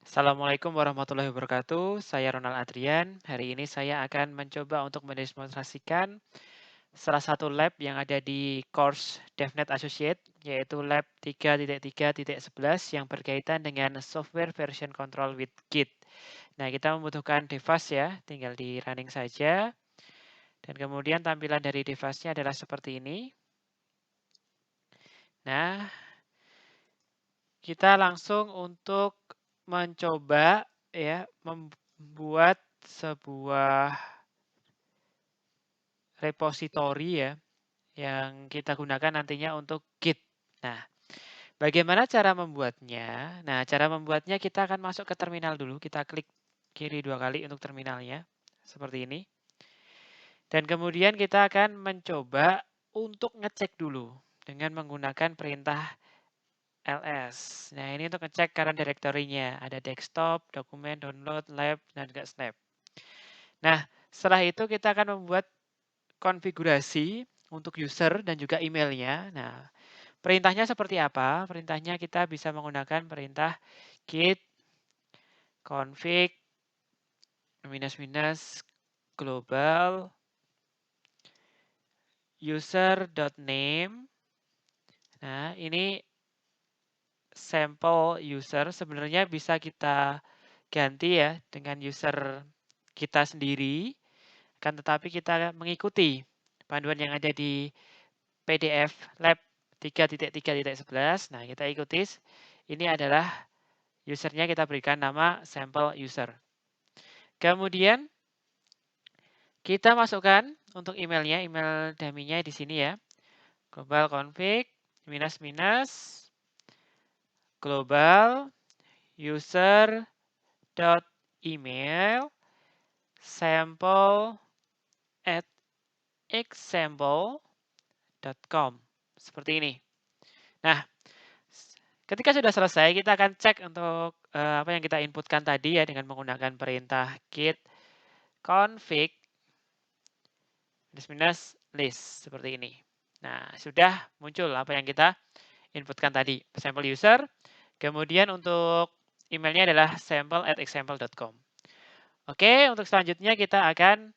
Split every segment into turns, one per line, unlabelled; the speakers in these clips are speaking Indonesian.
Assalamualaikum warahmatullahi wabarakatuh. Saya Ronald Adrian. Hari ini saya akan mencoba untuk mendemonstrasikan salah satu lab yang ada di course DevNet Associate, yaitu lab 3.3.11 yang berkaitan dengan software version control with Git. Nah, kita membutuhkan device ya, tinggal di running saja. Dan kemudian tampilan dari device-nya adalah seperti ini. Nah, kita langsung untuk mencoba ya membuat sebuah repositori ya yang kita gunakan nantinya untuk Git. Nah, bagaimana cara membuatnya? Nah, cara membuatnya kita akan masuk ke terminal dulu. Kita klik kiri 2 kali untuk terminalnya. Seperti ini. Dan kemudian kita akan mencoba untuk ngecek dulu dengan menggunakan perintah ls. Nah, ini untuk ngecek current directory-nya. Ada desktop, dokumen, download, lab, dan juga snap. Nah, setelah itu kita akan membuat konfigurasi untuk user dan juga emailnya. Nah, perintahnya seperti apa? Perintahnya kita bisa menggunakan perintah git config minus global user.name. Nah, ini sampel user sebenarnya bisa kita ganti ya dengan user kita sendiri, akan tetapi kita mengikuti panduan yang ada di PDF Lab 3.3.11. Nah, kita ikuti. Ini adalah usernya, kita berikan nama sampel user. Kemudian kita masukkan untuk emailnya, email dummy-nya di sini ya. Global config global user dot email sample at example.com. Seperti ini. Nah, ketika sudah selesai, kita akan cek untuk apa yang kita inputkan tadi ya dengan menggunakan perintah git config minus list seperti ini. Nah, sudah muncul apa yang kita inputkan tadi, sampel user. Kemudian untuk emailnya adalah sample@example.com. Oke, untuk selanjutnya kita akan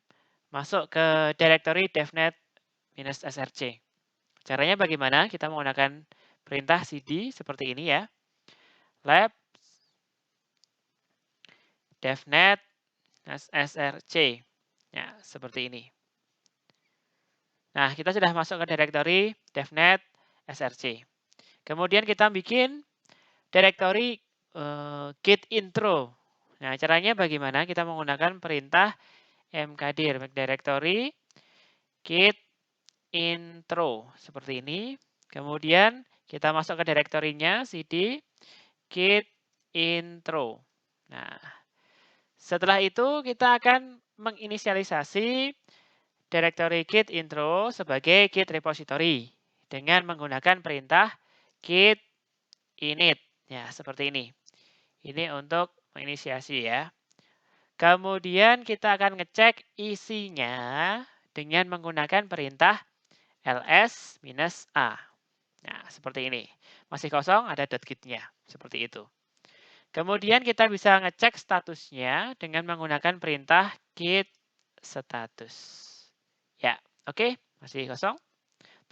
masuk ke directory devnet-src. Caranya bagaimana? Kita menggunakan perintah cd seperti ini ya. Lab devnet src. Ya, seperti ini. Nah, kita sudah masuk ke directory devnet src. Kemudian kita bikin directory git intro. Nah, caranya bagaimana? Kita menggunakan perintah mkdir, make directory git intro seperti ini. Kemudian kita masuk ke directory-nya cd git intro. Nah, setelah itu kita akan menginisialisasi directory git intro sebagai git repository dengan menggunakan perintah git init. Ya, seperti ini. Ini untuk menginisiasi ya. Kemudian kita akan ngecek isinya dengan menggunakan perintah ls-a. Nah, seperti ini. Masih kosong, ada .git-nya. Seperti itu. Kemudian kita bisa ngecek statusnya dengan menggunakan perintah git status. Ya, oke. Masih kosong.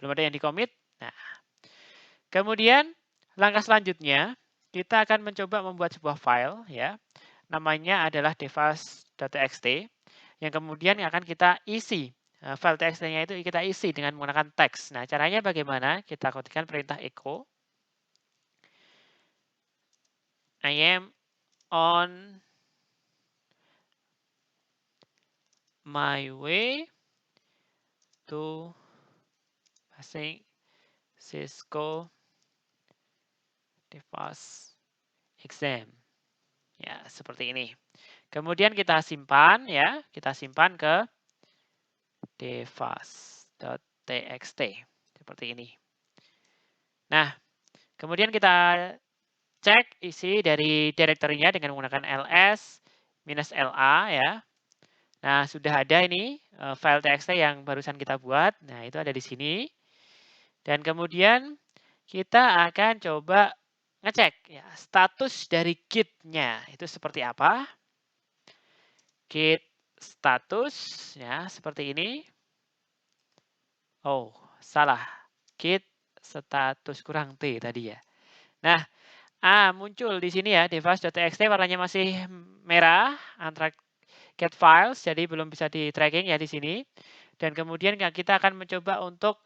Belum ada yang di-commit. Nah, kemudian langkah selanjutnya, kita akan mencoba membuat sebuah file ya. Namanya adalah device.txt yang kemudian akan kita isi. File txt-nya itu kita isi dengan menggunakan teks. Nah, caranya bagaimana? Kita ketikkan perintah echo. I am on my way to passing Cisco device exam. Ya, seperti ini. Kemudian kita simpan ya, kita simpan ke device.txt seperti ini. Nah, kemudian kita cek isi dari directory-nya dengan menggunakan ls-la ya. Nah, sudah ada ini file txt yang barusan kita buat. Nah, itu ada di sini. Dan kemudian kita akan coba ngecek ya status dari Git-nya itu seperti apa. Git status ya seperti ini. Oh, salah. Git status kurang T tadi ya. Nah, muncul di sini ya device.txt warnanya masih merah, untracked files, jadi belum bisa di tracking ya di sini. Dan kemudian kita akan mencoba untuk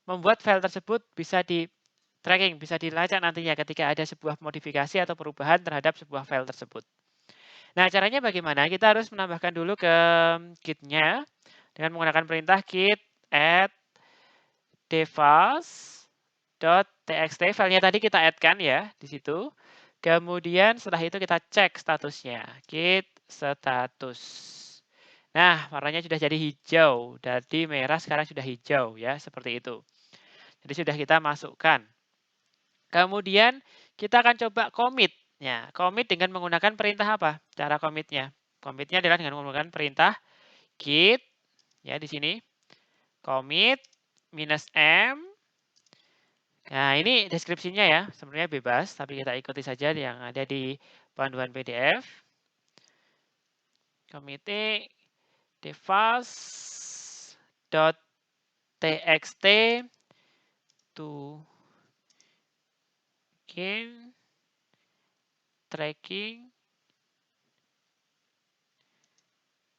membuat file tersebut bisa di tracking, bisa dilacak nantinya ketika ada sebuah modifikasi atau perubahan terhadap sebuah file tersebut. Nah, caranya bagaimana? Kita harus menambahkan dulu ke git-nya dengan menggunakan perintah git add device.txt. Filenya tadi kita add-kan ya di situ. Kemudian setelah itu kita cek statusnya. Git status. Nah, warnanya sudah jadi hijau. Dari merah sekarang sudah hijau ya, seperti itu. Jadi sudah kita masukkan. Kemudian kita akan coba commit. Ya, commit dengan menggunakan perintah apa? Cara commitnya. Commitnya adalah dengan menggunakan perintah git ya di sini. Commit -m. Nah, ini deskripsinya ya, sebenarnya bebas, tapi kita ikuti saja yang ada di panduan PDF. Commit device.txt to gain tracking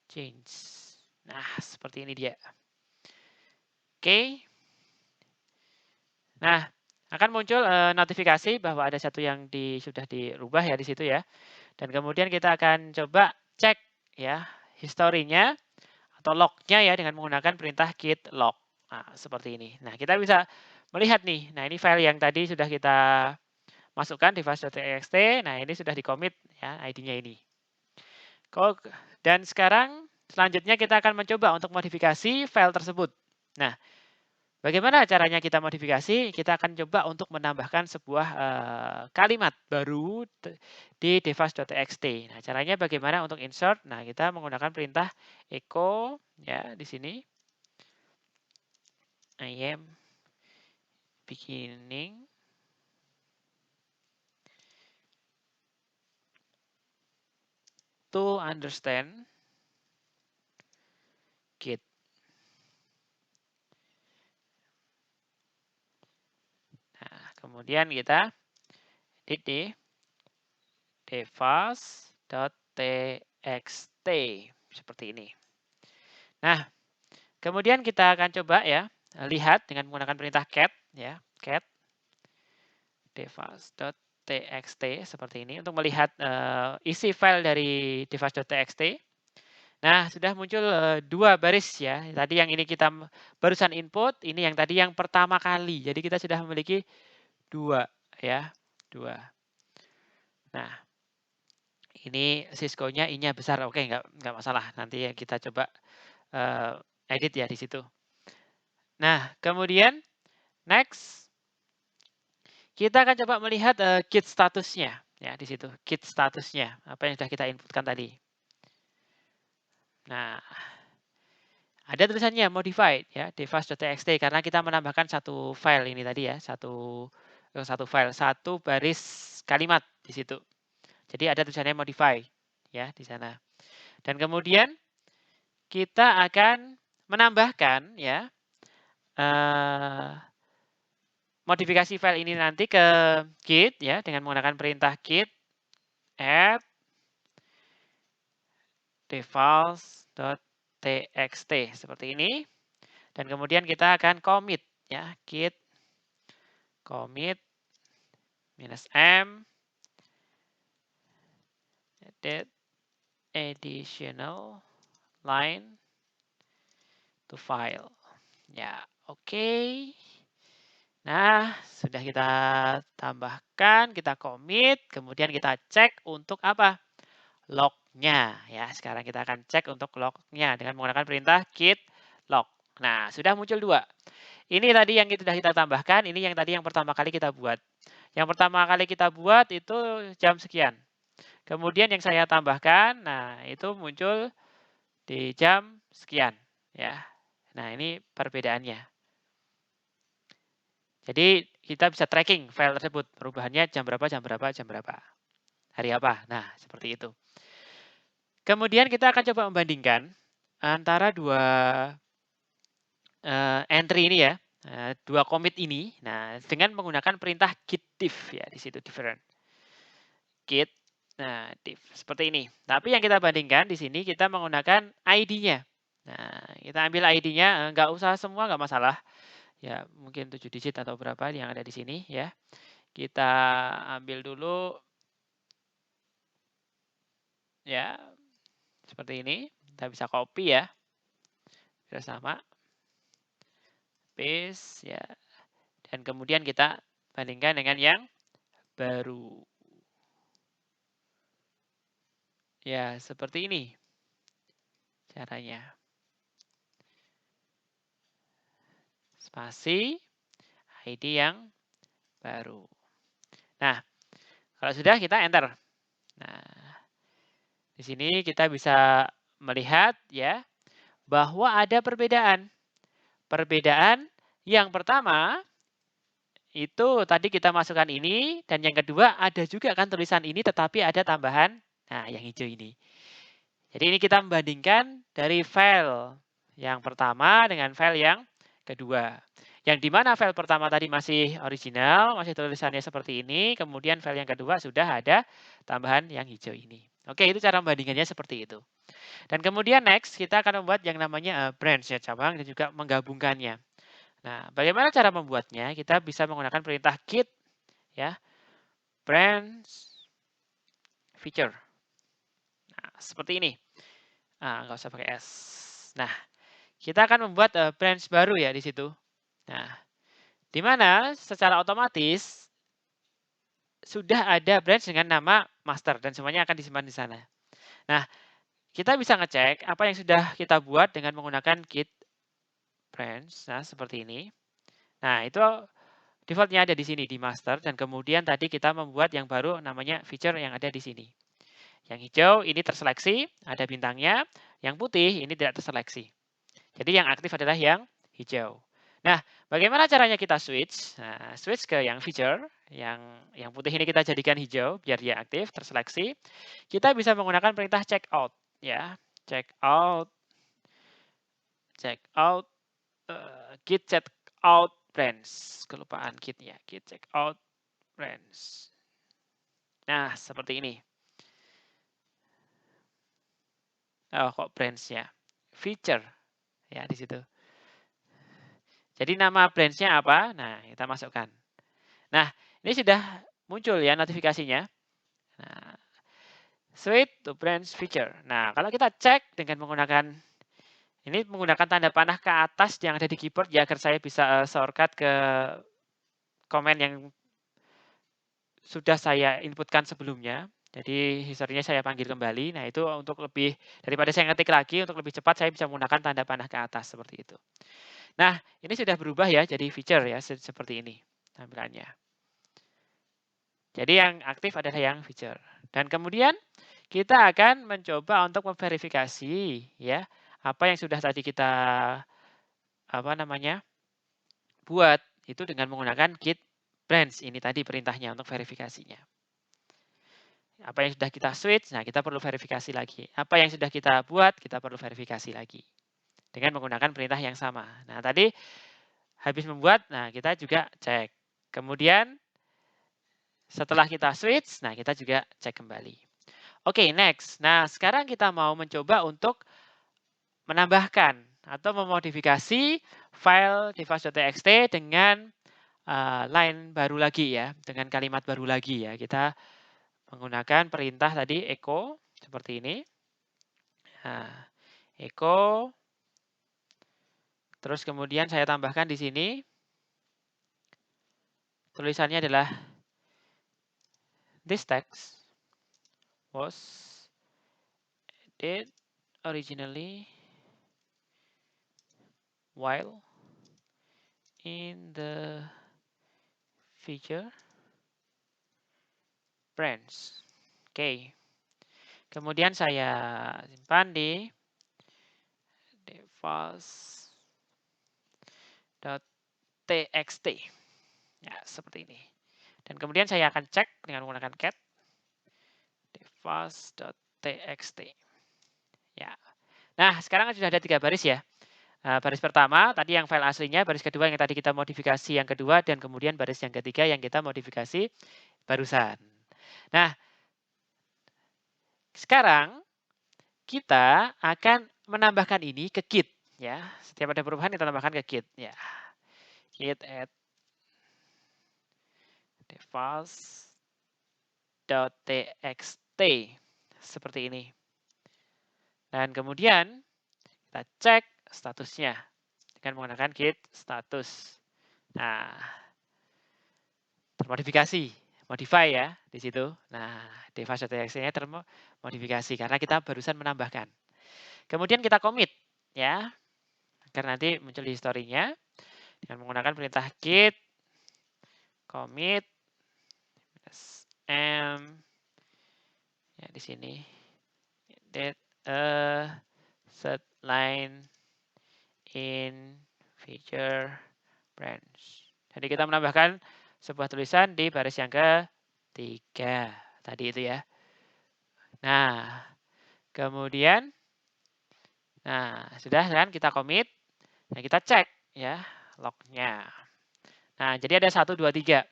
change. Nah, seperti ini dia. Oke. Nah, akan muncul notifikasi bahwa ada satu yang sudah dirubah ya di situ ya. Dan kemudian kita akan coba cek ya historinya atau lognya ya dengan menggunakan perintah git log. Nah, seperti ini. Nah, kita bisa melihat nih. Nah, ini file yang tadi sudah kita masukkan device.txt. Nah, ini sudah di-commit ya ID-nya ini. Dan sekarang selanjutnya kita akan mencoba untuk modifikasi file tersebut. Nah, bagaimana caranya kita modifikasi? Kita akan coba untuk menambahkan sebuah kalimat baru di device.txt. Nah, caranya bagaimana untuk insert? Nah, kita menggunakan perintah echo ya di sini. I am beginning to understand Git. Nah, kemudian kita edit di device.txt seperti ini. Nah, kemudian kita akan coba ya lihat dengan menggunakan perintah cat ya, cat device.txt seperti ini untuk melihat isi file dari device.txt. Nah, sudah muncul 2 baris ya. Tadi yang ini kita barusan input, ini yang tadi yang pertama kali. Jadi kita sudah memiliki 2 ya, 2. Nah, ini Cisco-nya I-nya besar. Oke, nggak masalah. Nanti kita coba edit ya di situ. Nah, kemudian next kita akan coba melihat git statusnya ya di situ. Git statusnya apa yang sudah kita inputkan tadi. Nah, ada tulisannya modified ya device.txt karena kita menambahkan satu file ini tadi ya, satu file, satu baris kalimat di situ. Jadi ada tulisannya modify ya di sana. Dan kemudian kita akan menambahkan ya modifikasi file ini nanti ke git ya dengan menggunakan perintah git add device.txt seperti ini. Dan kemudian kita akan commit ya git commit -m add additional line to file. Ya, oke. Nah, sudah kita tambahkan, kita commit, kemudian kita cek untuk apa? Lognya ya. Sekarang kita akan cek untuk lognya dengan menggunakan perintah git log. Nah, sudah muncul 2. Ini tadi yang sudah kita tambahkan, ini yang tadi yang pertama kali kita buat. Yang pertama kali kita buat itu jam sekian. Kemudian yang saya tambahkan, nah itu muncul di jam sekian ya. Nah, ini perbedaannya. Jadi kita bisa tracking file tersebut, perubahannya jam berapa jam berapa jam berapa, hari apa. Nah, seperti itu. Kemudian kita akan coba membandingkan antara dua entry ini ya, dua commit ini. Nah, dengan menggunakan perintah git diff ya, di situ different. Git, nah diff seperti ini. Tapi yang kita bandingkan di sini kita menggunakan ID-nya. Nah, kita ambil ID-nya, nggak usah semua, nggak masalah. Ya, mungkin 7 digit atau berapa yang ada di sini ya. Kita ambil dulu ya, seperti ini. Kita bisa copy ya. Sudah sama. Paste ya. Dan kemudian kita bandingkan dengan yang baru. Ya, seperti ini caranya. Spasi ID yang baru. Nah, kalau sudah kita enter. Nah, di sini kita bisa melihat ya bahwa ada perbedaan. Perbedaan yang pertama itu tadi kita masukkan ini, dan yang kedua ada juga kan tulisan ini tetapi ada tambahan, nah yang hijau ini. Jadi ini kita membandingkan dari file yang pertama dengan file yang kedua. Yang dimana file pertama tadi masih original, masih tulisannya seperti ini, kemudian file yang kedua sudah ada tambahan yang hijau ini. Oke, itu cara membandingkannya seperti itu. Dan kemudian next, kita akan membuat yang namanya branch ya, cabang, dan juga menggabungkannya. Nah, bagaimana cara membuatnya? Kita bisa menggunakan perintah git ya, branch feature. Nah, seperti ini. Nah, nggak usah pakai S. Nah, kita akan membuat branch baru ya di situ. Nah, di mana secara otomatis sudah ada branch dengan nama master dan semuanya akan disimpan di sana. Nah, kita bisa ngecek apa yang sudah kita buat dengan menggunakan git branch. Nah, seperti ini. Nah, itu defaultnya ada di sini di master, dan kemudian tadi kita membuat yang baru namanya feature yang ada di sini. Yang hijau ini terseleksi, ada bintangnya. Yang putih ini tidak terseleksi. Jadi yang aktif adalah yang hijau. Nah, bagaimana caranya kita switch? Nah, switch ke yang feature, yang putih ini kita jadikan hijau biar dia aktif, terseleksi. Kita bisa menggunakan perintah checkout ya. Checkout git checkout branch. Kelupaan gitnya, git checkout branch. Nah, seperti ini. Oh, kok branch-nya? Feature ya di situ. Jadi nama branch-nya apa? Nah, kita masukkan. Nah, ini sudah muncul ya notifikasinya. Nah, switch to branch feature. Nah, kalau kita cek dengan menggunakan ini, menggunakan tanda panah ke atas yang ada di keyboard ya, agar saya bisa shortcut ke komen yang sudah saya inputkan sebelumnya. Jadi historinya saya panggil kembali. Nah, itu untuk lebih daripada saya ngetik lagi, untuk lebih cepat saya bisa menggunakan tanda panah ke atas seperti itu. Nah, ini sudah berubah ya jadi feature ya, seperti ini tampilannya. Jadi yang aktif adalah yang feature. Dan kemudian kita akan mencoba untuk memverifikasi ya apa yang sudah tadi kita buat itu dengan menggunakan git branch ini tadi perintahnya untuk verifikasinya. Apa yang sudah kita switch, nah kita perlu verifikasi lagi. Apa yang sudah kita buat, kita perlu verifikasi lagi. Dengan menggunakan perintah yang sama. Nah, tadi habis membuat, nah kita juga cek. Kemudian setelah kita switch, nah kita juga cek kembali. Oke, next. Nah, sekarang kita mau mencoba untuk menambahkan atau memodifikasi file device.txt dengan line baru lagi ya, dengan kalimat baru lagi ya. Kita menggunakan perintah tadi echo seperti ini. Nah, echo. Terus kemudian saya tambahkan di sini tulisannya adalah this text was edited originally while in the feature branch. Oke. Kemudian saya simpan di device.txt. Ya, seperti ini. Dan kemudian saya akan cek dengan menggunakan cat device.txt. Ya. Nah, sekarang sudah ada 3 baris ya. Baris pertama tadi yang file aslinya, baris kedua yang tadi kita modifikasi yang kedua, dan kemudian baris yang ketiga yang kita modifikasi barusan. Nah, sekarang kita akan menambahkan ini ke Git ya. Setiap ada perubahan kita tambahkan ke Git ya. Git add device.txt seperti ini. Dan kemudian kita cek statusnya dengan menggunakan git status. Nah, termodifikasi, modify ya di situ. Nah, device.txt-nya termodifikasi karena kita barusan menambahkan. Kemudian kita commit ya, agar nanti muncul di historinya dengan menggunakan perintah git commit m ya di sini that set line in feature branch. Jadi kita menambahkan sebuah tulisan di baris yang ketiga tadi itu ya. Nah, kemudian sudah kan kita commit. Nah, kita cek ya lognya. Nah, jadi ada 1, 2, 3.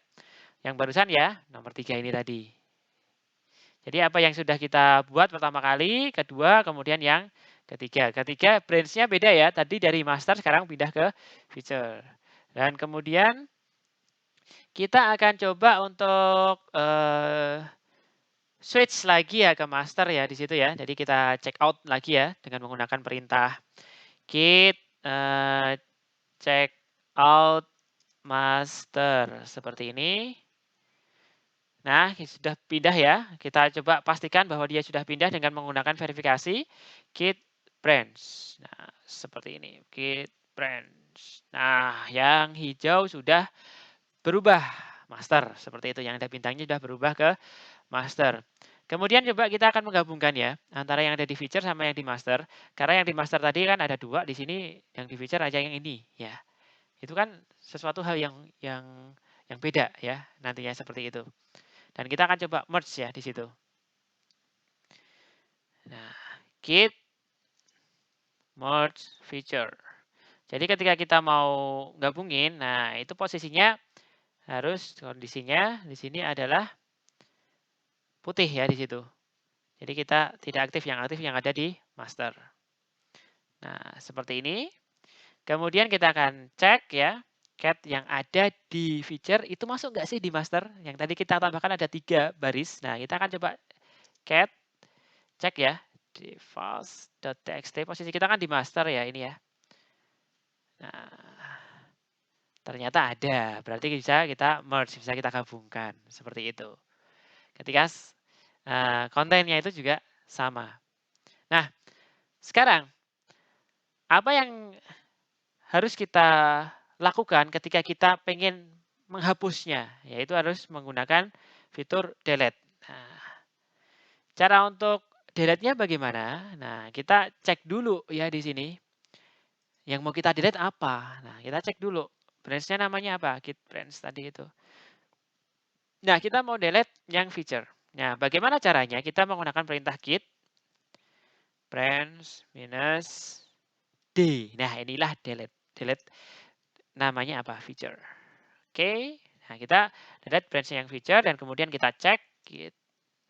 Yang barusan ya, nomor 3 ini tadi. Jadi apa yang sudah kita buat pertama kali, kedua, kemudian yang ketiga. Ketiga branch-nya beda ya. Tadi dari master sekarang pindah ke feature. Dan kemudian kita akan coba untuk switch lagi ya ke master ya di situ ya. Jadi kita check out lagi ya dengan menggunakan perintah git check out master seperti ini. Nah, sudah pindah ya. Kita coba pastikan bahwa dia sudah pindah dengan menggunakan verifikasi git branch. Nah, seperti ini, git branch. Nah, yang hijau sudah berubah master seperti itu. Yang ada bintangnya sudah berubah ke master. Kemudian coba kita akan menggabungkan ya antara yang ada di feature sama yang di master. Karena yang di master tadi kan ada 2, di sini yang di feature aja yang ini ya. Itu kan sesuatu hal yang beda ya nantinya seperti itu. Dan kita akan coba merge ya di situ. Nah, git merge feature. Jadi ketika kita mau gabungin, nah itu posisinya harus kondisinya di sini adalah putih ya di situ. Jadi kita tidak aktif yang ada di master. Nah, seperti ini. Kemudian kita akan cek ya, cat yang ada di feature itu masuk nggak sih di master? Yang tadi kita tambahkan ada 3 baris. Nah, kita akan coba cat, cek ya, device.txt. Posisi kita kan di master ya ini ya. Nah, ternyata ada. Berarti bisa kita merge, bisa kita gabungkan. Seperti itu. Ketika kontennya itu juga sama. Nah, sekarang apa yang harus kita lakukan ketika kita pengen menghapusnya, yaitu harus menggunakan fitur delete. Nah, cara untuk delete-nya bagaimana? Nah, kita cek dulu ya di sini. Yang mau kita delete apa? Nah, kita cek dulu. Branch-nya namanya apa? Git branch tadi itu. Nah, kita mau delete yang feature. Nah, bagaimana caranya? Kita menggunakan perintah git branch minus D. Nah, inilah delete. Delete namanya apa? Feature. Oke. Nah, kita delete branch yang feature dan kemudian kita cek git.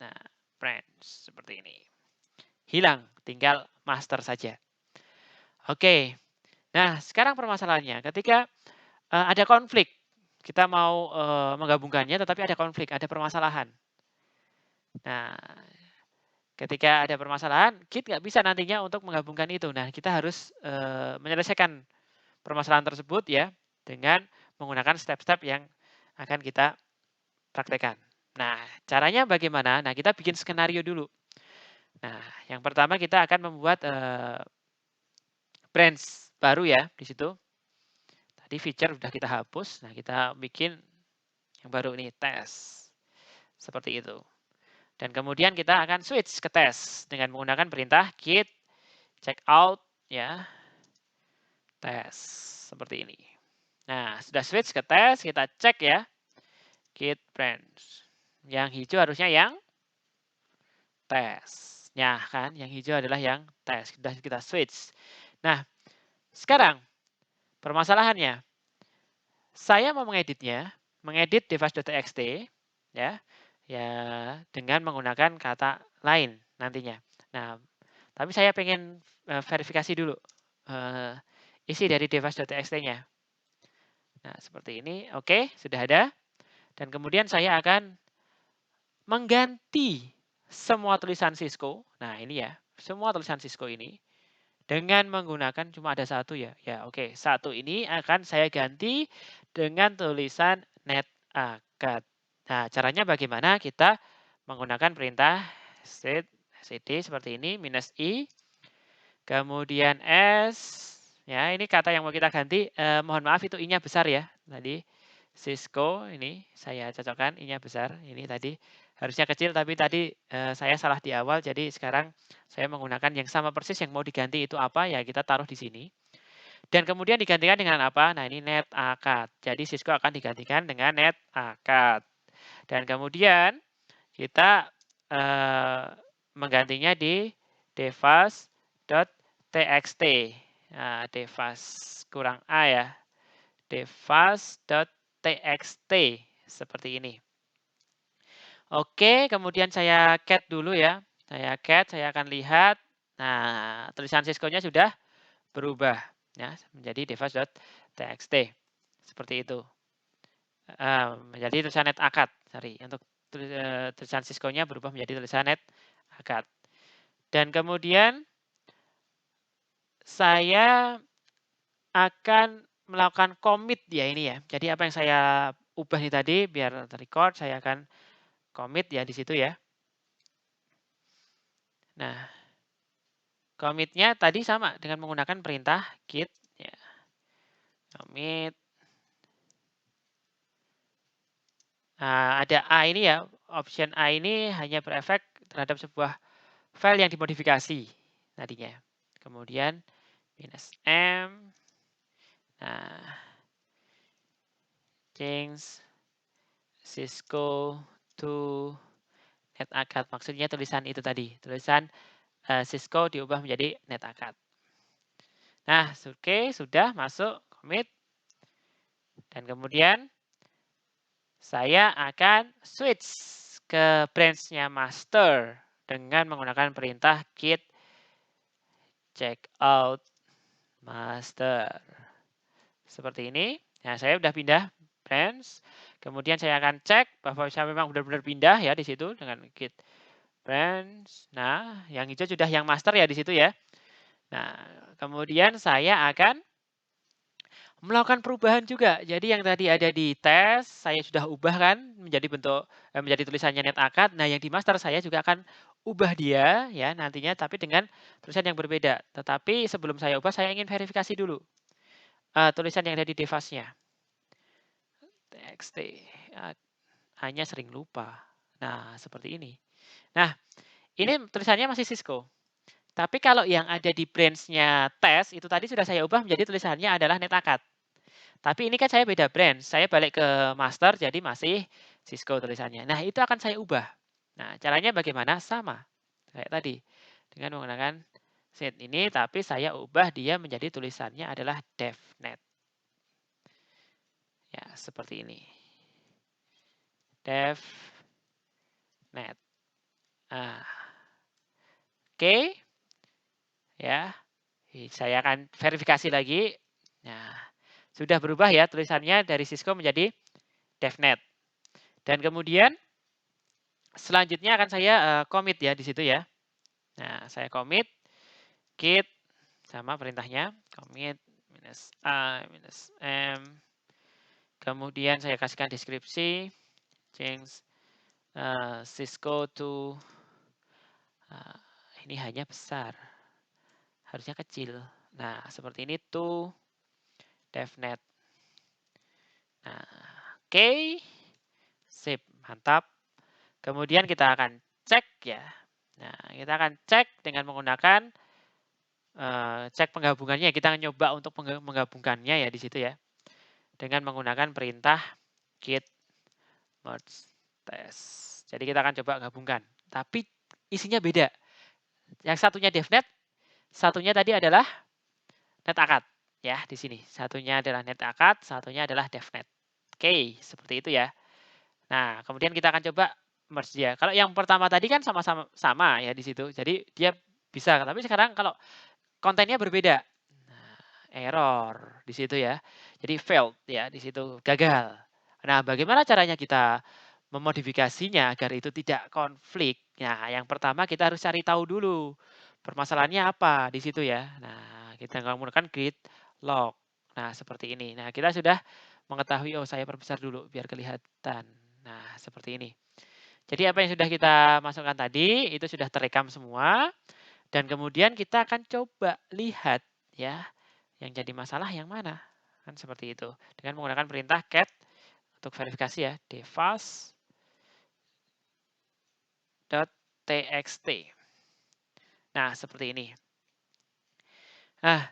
Nah, branch seperti ini. Hilang, tinggal master saja. Oke. Nah, sekarang permasalahannya ketika ada konflik, kita mau menggabungkannya tetapi ada konflik, ada permasalahan. Nah, ketika ada permasalahan, Git nggak bisa nantinya untuk menggabungkan itu. Nah, kita harus menyelesaikan permasalahan tersebut ya dengan menggunakan step-step yang akan kita praktekkan. Nah, caranya bagaimana? Nah, kita bikin skenario dulu. Nah, yang pertama kita akan membuat branch baru ya di situ. Tadi feature sudah kita hapus. Nah, kita bikin yang baru ini tes. Seperti itu. Dan kemudian kita akan switch ke tes dengan menggunakan perintah git checkout ya tes seperti ini. Nah, sudah switch ke tes, kita cek ya. Git branch. Yang hijau harusnya yang tes. Ya kan, yang hijau adalah yang tes. Sudah kita switch. Nah, sekarang permasalahannya, saya mau mengedit device.txt ya, ya dengan menggunakan kata lain nantinya. Nah, tapi saya pengen verifikasi dulu isi dari device.txt-nya. Nah, seperti ini. Oke, sudah ada. Dan kemudian saya akan mengganti semua tulisan Cisco. Nah, ini ya, semua tulisan Cisco ini dengan menggunakan cuma ada satu ya. Ya, oke. Satu ini akan saya ganti dengan tulisan NetAcad. Nah, caranya bagaimana? Kita menggunakan perintah cd seperti ini, -i, kemudian s, ya ini kata yang mau kita ganti, mohon maaf itu i-nya besar ya. Tadi Cisco ini saya cocokkan i-nya besar, ini tadi harusnya kecil tapi tadi saya salah di awal, jadi sekarang saya menggunakan yang sama persis yang mau diganti itu apa, ya kita taruh di sini. Dan kemudian digantikan dengan apa? Nah ini NetAcad. Jadi Cisco akan digantikan dengan NetAcad. Dan kemudian kita menggantinya di device.txt. Nah, device kurang A ya. Device.txt seperti ini. Oke, kemudian saya cat dulu ya. Saya cat, saya akan lihat. Nah, tulisan Cisco-nya sudah berubah ya menjadi device.txt. Seperti itu. Menjadi tulisan NetAcad. Sorry, untuk tulisan Cisco-nya berubah menjadi tulisan NetAcad. Dan kemudian saya akan melakukan commit ya ini ya. Jadi apa yang saya ubah ini tadi biar record, saya akan commit ya di situ ya. Nah, commit-nya tadi sama dengan menggunakan perintah git ya. Commit. Nah, ada A ini ya. Option A ini hanya berefek terhadap sebuah file yang dimodifikasi tadinya. Kemudian -m. Nah, change Cisco to NetAcad. Maksudnya tulisan itu tadi. Tulisan Cisco diubah menjadi NetAcad. Nah, oke, sudah masuk commit. Dan kemudian saya akan switch ke branch-nya master dengan menggunakan perintah git checkout master. Seperti ini. Nah, saya sudah pindah branch. Kemudian saya akan cek bahwa saya memang benar-benar pindah ya di situ dengan git branch. Nah, yang hijau sudah yang master ya di situ ya. Nah, kemudian saya akan melakukan perubahan juga. Jadi yang tadi ada di tes, saya sudah ubah kan menjadi tulisannya NetAcad. Nah, yang di master saya juga akan ubah dia ya nantinya tapi dengan tulisan yang berbeda. Tetapi sebelum saya ubah saya ingin verifikasi dulu tulisan yang ada di device-nya. TXT. Hanya sering lupa. Nah, seperti ini. Nah, ini tulisannya masih Cisco. Tapi kalau yang ada di branch-nya tes, itu tadi sudah saya ubah menjadi tulisannya adalah NetAcad. Tapi ini kan saya beda branch. Saya balik ke master, jadi masih Cisco tulisannya. Nah, itu akan saya ubah. Nah, caranya bagaimana? Sama. Kayak tadi. Dengan menggunakan set ini, tapi saya ubah dia menjadi tulisannya adalah DevNet. Ya, seperti ini. DevNet. Nah, oke. Ya, saya akan verifikasi lagi. Nah, sudah berubah ya tulisannya dari Cisco menjadi DevNet. Dan kemudian selanjutnya akan saya commit ya di situ ya. Nah, saya commit git sama perintahnya commit -a -m. Kemudian saya kasihkan deskripsi change Cisco to ini hanya besar. Harusnya kecil. Nah, seperti ini to DevNet. Nah, oke. Sip, mantap. Kemudian kita akan cek ya. Nah, kita akan cek dengan menggunakan cek penggabungannya. Kita akan nyoba untuk menggabungkannya ya di situ ya. dengan menggunakan perintah git merge test. Jadi kita akan coba gabungkan, tapi isinya beda. Yang satunya devnet, satunya tadi adalah NetAcad ya di sini. Satunya adalah NetAcad, satunya adalah devnet. Oke, seperti itu ya. Nah, kemudian kita akan coba merge dia. Kalau yang pertama tadi kan sama-sama sama ya di situ. Jadi dia bisa, tapi sekarang kalau kontennya berbeda. Nah, error di situ ya. Jadi failed ya di situ, gagal. Nah, bagaimana caranya kita memodifikasinya agar itu tidak konflik? Nah, yang pertama kita harus cari tahu dulu permasalahannya apa di situ ya. Nah, kita menggunakan git log. Nah, seperti ini. Nah, kita sudah mengetahui, oh saya perbesar dulu biar kelihatan. Nah, seperti ini. Jadi apa yang sudah kita masukkan tadi itu sudah terekam semua dan kemudian kita akan coba lihat ya yang jadi masalah yang mana. Kan seperti itu. Dengan menggunakan perintah cat untuk verifikasi ya, devas.txt. Nah, seperti ini. Nah,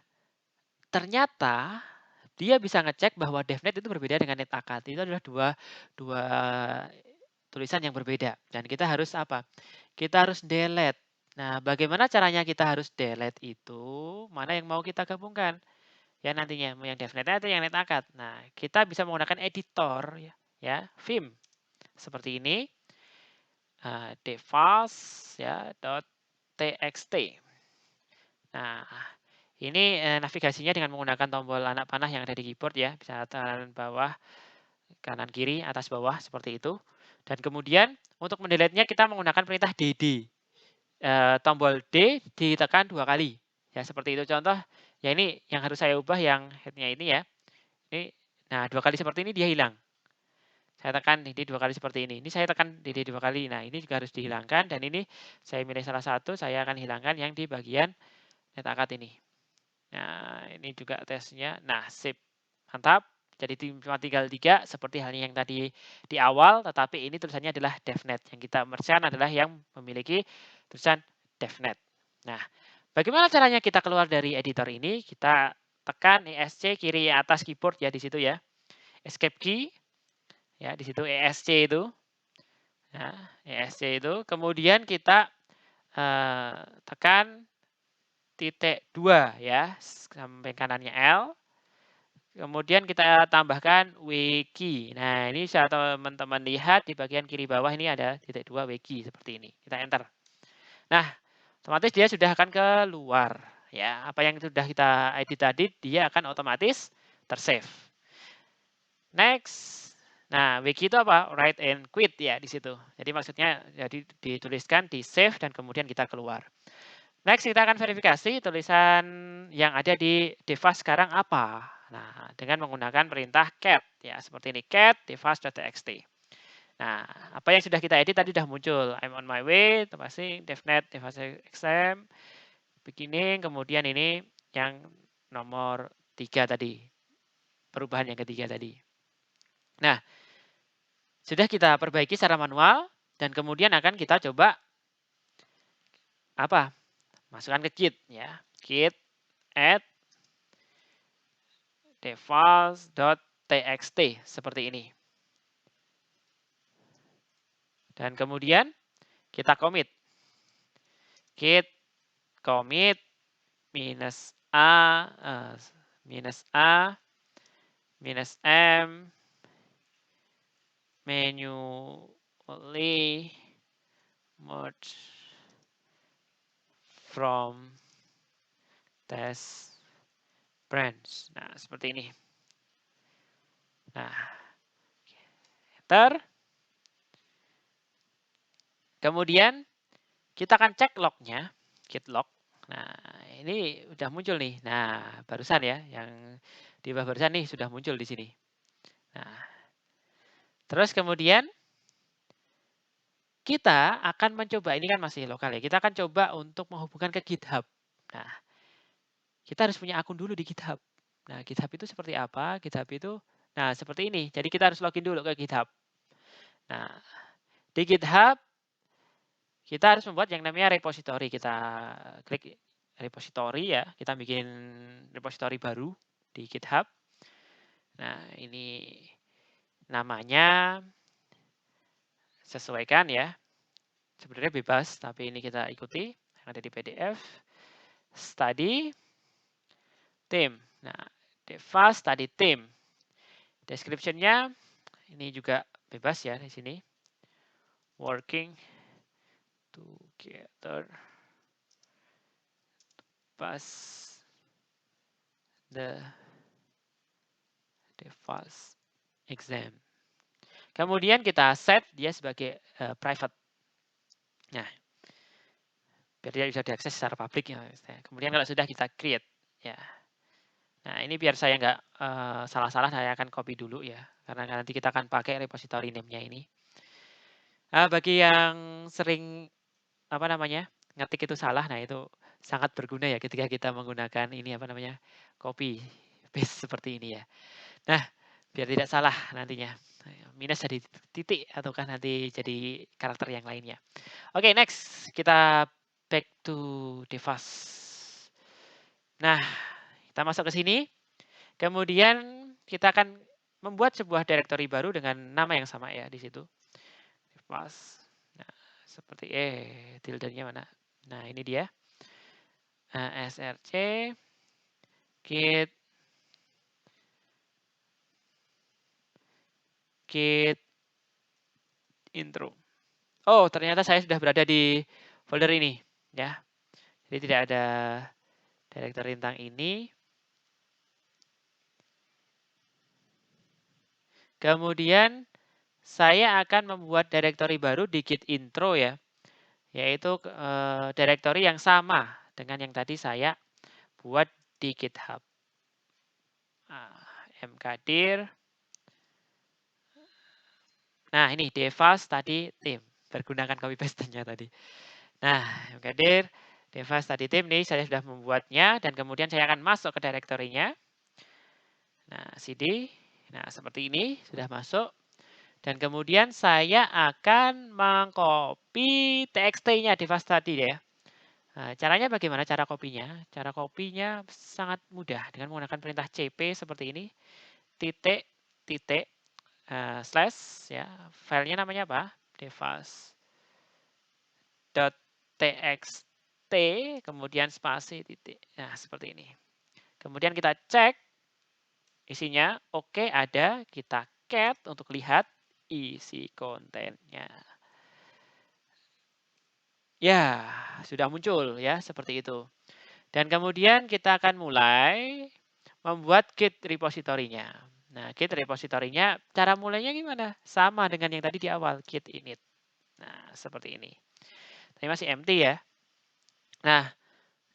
ternyata dia bisa ngecek bahwa devnet itu berbeda dengan NetAcad. Itu adalah dua tulisan yang berbeda. Dan kita harus apa? Kita harus delete. Nah, bagaimana caranya kita harus delete itu? Mana yang mau kita gabungkan? Ya nantinya, mau yang devnet atau yang NetAcad. Nah, kita bisa menggunakan editor ya, Vim. Seperti ini. Devas ya, .txt. Nah, ini navigasinya dengan menggunakan tombol anak panah yang ada di keyboard ya, bisa kanan bawah, kanan kiri, atas bawah seperti itu. Dan kemudian untuk mendelete-nya kita menggunakan perintah dd. Tombol D ditekan 2 kali. Ya seperti itu contoh. Ya ini yang harus saya ubah yang head-nya ini ya. Ini, nah 2 kali seperti ini dia hilang. Saya tekan dd 2 kali seperti ini. Ini saya tekan dd 2 kali. Nah ini juga harus dihilangkan. Dan ini saya milih salah satu, saya akan hilangkan yang di bagian NetAcad ini. Nah ini juga tesnya. Nah sip. Mantap. Jadi cuma tinggal 3 seperti halnya yang tadi di awal. Tetapi ini tulisannya adalah devnet. Yang kita mergekan adalah yang memiliki tulisan devnet. Nah, bagaimana caranya kita keluar dari editor ini? Kita tekan ESC kiri atas keyboard ya di situ ya. Escape key ya di situ ESC itu. Ya, ESC itu. Kemudian kita tekan titik 2 ya, sampai kanannya L. Kemudian kita tambahkan wiki. Nah, ini bisa teman-teman lihat di bagian kiri bawah ini ada titik 2 wiki seperti ini. Kita enter. Nah, otomatis dia sudah akan keluar ya. Apa yang sudah kita edit tadi dia akan otomatis tersave. Next. Nah, wiki itu apa? Write and quit ya di situ. Jadi maksudnya jadi dituliskan, di save dan kemudian kita keluar. Next kita akan verifikasi tulisan yang ada di devas sekarang apa. Nah, dengan menggunakan perintah cat ya seperti ini, cat devas.txt. Nah, apa yang sudah kita edit tadi sudah muncul. I'm on my way, pasti devnet, devas.xm, beginning, kemudian ini yang nomor 3 tadi. Perubahan yang ketiga tadi. Nah, sudah kita perbaiki secara manual dan kemudian akan kita coba apa? Masukkan ke Git ya. Git add devas.txt seperti ini. Dan kemudian kita commit. Git commit minus A minus M manually merge from test branch. Nah, seperti ini. Nah, enter. Kemudian kita akan cek lognya, git log. Nah, ini udah muncul nih. Nah, barusan ya, yang di bawah barusan nih sudah muncul di sini. Nah, terus kemudian kita akan mencoba, ini kan masih lokal ya, kita akan coba untuk menghubungkan ke GitHub. Nah, kita harus punya akun dulu di GitHub. Nah, GitHub itu seperti apa? GitHub itu, nah seperti ini. Jadi kita harus login dulu ke GitHub. Nah, di GitHub kita harus membuat yang namanya repository. Kita klik repository ya, kita bikin repository baru di GitHub. Nah, ini namanya sesuaikan ya. Sebenarnya bebas, tapi ini kita ikuti yang ada di PDF. Study theme. Nah, Devas study theme. Description-nya ini juga bebas ya di sini. Working together pass the Devas exam. Kemudian kita set dia sebagai private. Nah, biar dia bisa diakses secara publik ya. Kemudian kalau sudah kita create ya. Nah, ini biar saya nggak salah-salah, saya akan copy dulu ya, karena nanti kita akan pakai repository name-nya ini. Bagi yang sering apa namanya ngetik itu salah, nah itu sangat berguna ya ketika kita menggunakan ini apa namanya copy paste seperti ini ya. Nah, biar tidak salah nantinya. Minus jadi titik ataukah nanti jadi karakter yang lainnya. Oke, next kita back to Devas. Nah, kita masuk ke sini. Kemudian kita akan membuat sebuah directory baru dengan nama yang sama ya di situ. Devas. Nah, seperti tilde-nya mana? Nah, ini dia. src git intro. Oh, ternyata saya sudah berada di folder ini ya. Jadi tidak ada directory tentang ini. Kemudian saya akan membuat directory baru di git intro ya. Yaitu directory yang sama dengan yang tadi saya buat di GitHub. mkdir. Nah, ini Devas tadi theme. Pergunakan copy paste-nya tadi. Nah, mkdir Devas tadi theme ini saya sudah membuatnya dan kemudian saya akan masuk ke directory-nya. Nah, cd. Nah, seperti ini sudah masuk. Dan kemudian saya akan mengcopy txt-nya Devas tadi ya. Nah, caranya bagaimana cara kopinya? Cara kopinya sangat mudah dengan menggunakan perintah cp seperti ini. Titik, titik, slash ya. Filenya namanya apa? devas.txt, kemudian spasi titik. Nah, seperti ini. Kemudian kita cek isinya. Oke, ada. Kita cat untuk lihat isi kontennya. Ya, sudah muncul ya, seperti itu. Dan kemudian kita akan mulai membuat Git repository-nya. Nah, Git repository-nya, cara mulainya gimana? Sama dengan yang tadi di awal, Git init. Nah, seperti ini. Tapi masih empty ya. Nah,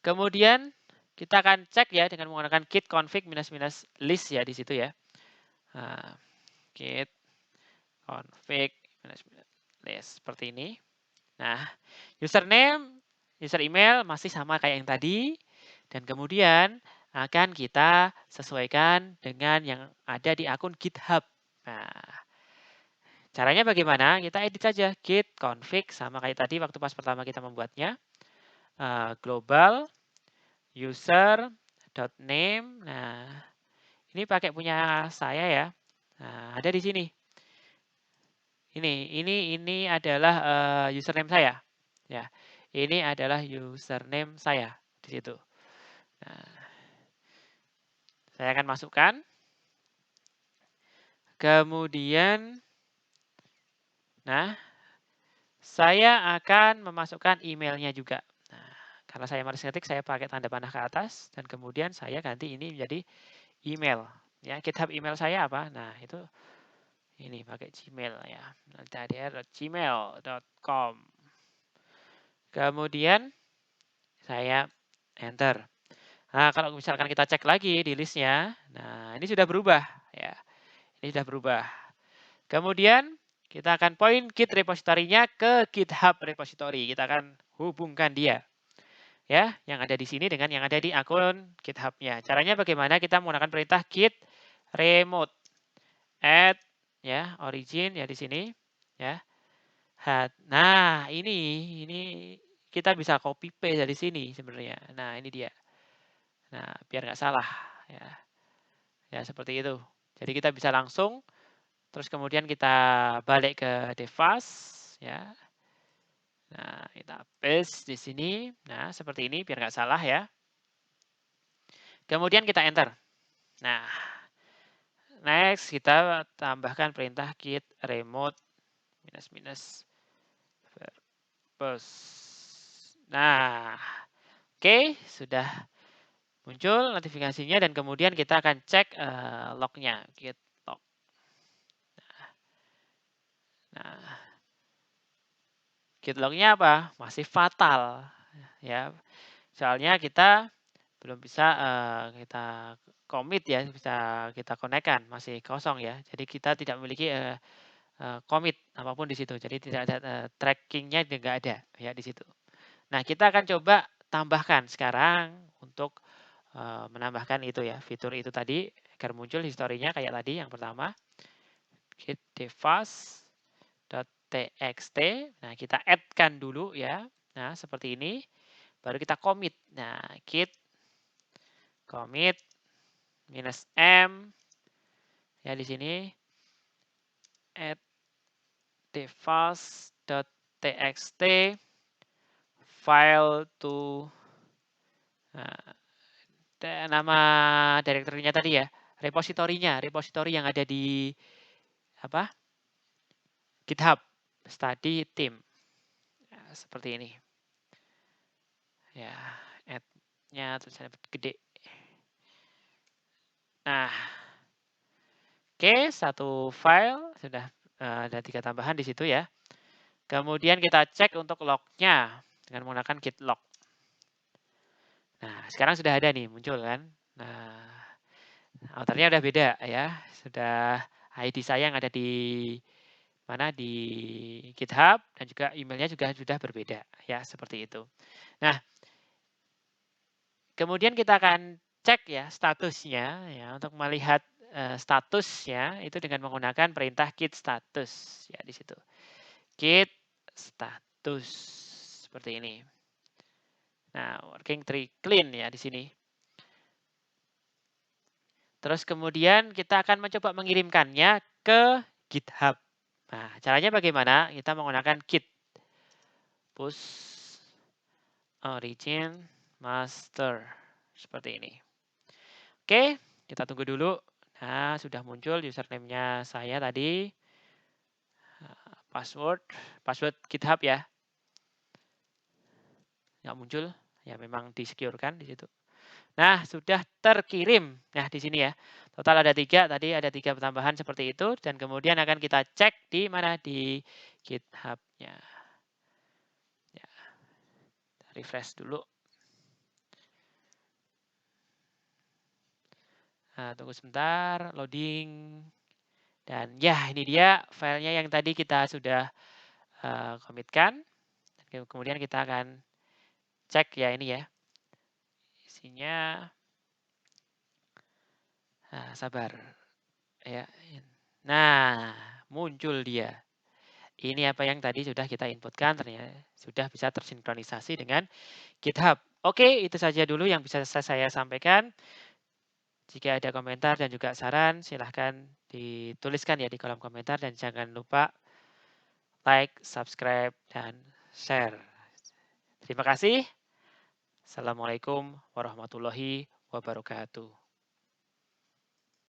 kemudian kita akan cek ya dengan menggunakan git config -list ya di situ ya. Nah, git config -list seperti ini. Nah, username, user email masih sama kayak yang tadi. Dan kemudian akan kita sesuaikan dengan yang ada di akun GitHub. Nah, caranya bagaimana? Kita edit saja git config sama kayak tadi waktu pas pertama kita membuatnya. Global user.name. Nah, ini pakai punya saya ya. Nah, ada di sini. Ini adalah username saya. Ya, ini adalah username saya di situ. Nah, saya akan masukkan. Kemudian, nah, saya akan memasukkan emailnya juga. Nah, karena saya harus ngetik, saya pakai tanda panah ke atas dan kemudian saya ganti ini menjadi email. Ya, GitHub email saya apa? Nah, itu ini pakai Gmail ya. gmail.com. Kemudian saya enter. Nah, kalau misalkan kita cek lagi di listnya, nah ini sudah berubah ya. Ini sudah berubah. Kemudian kita akan point Git repository-nya ke GitHub repository. Kita akan hubungkan dia. Ya, yang ada di sini dengan yang ada di akun GitHub-nya. Caranya bagaimana? Kita menggunakan perintah git remote add ya origin ya di sini ya. Nah, ini kita bisa copy paste dari sini sebenarnya. Nah, ini dia. Nah, biar nggak salah ya. Ya, seperti itu. Jadi kita bisa langsung, terus kemudian kita balik ke device, ya. Nah, kita paste di sini. Nah, seperti ini biar nggak salah ya. Kemudian kita enter. Nah, next kita tambahkan perintah git remote minus purpose. Nah, oke, sudah muncul notifikasinya dan kemudian kita akan cek lognya, git log. Nah, git lognya apa? Masih fatal, ya. Soalnya kita belum bisa kita commit ya, bisa kita konekkan, masih kosong ya. Jadi kita tidak memiliki commit apapun di situ. Jadi tidak ada trackingnya juga ada ya di situ. Nah, kita akan coba tambahkan sekarang untuk menambahkan itu ya, fitur itu tadi agar muncul historinya kayak tadi yang pertama. Git device.txt. Nah, kita add-kan dulu ya. Nah, seperti ini. Baru kita commit. Nah, git commit -m ya di sini add device.txt file to nama direktorinya tadi ya, repositori yang ada di apa? GitHub study team. Ya, seperti ini. Ya, add-nya tulisannya gede. Nah, oke, satu file sudah ada 3 tambahan di situ ya. Kemudian kita cek untuk lognya dengan menggunakan git log. Nah, sekarang sudah ada nih muncul kan. Nah, author-nya udah beda ya. Sudah ID saya yang ada di mana di GitHub dan juga emailnya juga sudah berbeda ya, seperti itu. Nah, kemudian kita akan cek ya statusnya ya untuk melihat statusnya itu dengan menggunakan perintah git status ya di situ. Git status seperti ini. Nah, working tree clean ya di sini. Terus kemudian kita akan mencoba mengirimkannya ke GitHub. Nah, caranya bagaimana? Kita menggunakan git push origin master seperti ini. Oke, kita tunggu dulu. Nah, sudah muncul username-nya saya tadi. Password GitHub ya. Nggak muncul, ya memang di-secure-kan di situ. Nah, sudah terkirim. Nah, di sini ya. Total ada 3, tadi ada 3 tambahan seperti itu. Dan kemudian akan kita cek di mana? Di GitHub-nya. Ya, refresh dulu. Nah, tunggu sebentar, loading. Dan ya, ini dia filenya yang tadi kita sudah komitkan. Kemudian kita akan cek ya ini ya. Isinya, nah, sabar. Ya. Nah, muncul dia. Ini apa yang tadi sudah kita inputkan, ternyata sudah bisa tersinkronisasi dengan GitHub. Oke, itu saja dulu yang bisa saya sampaikan. Jika ada komentar dan juga saran, silahkan dituliskan ya di kolom komentar. Dan jangan lupa like, subscribe, dan share. Terima kasih. Assalamualaikum warahmatullahi wabarakatuh.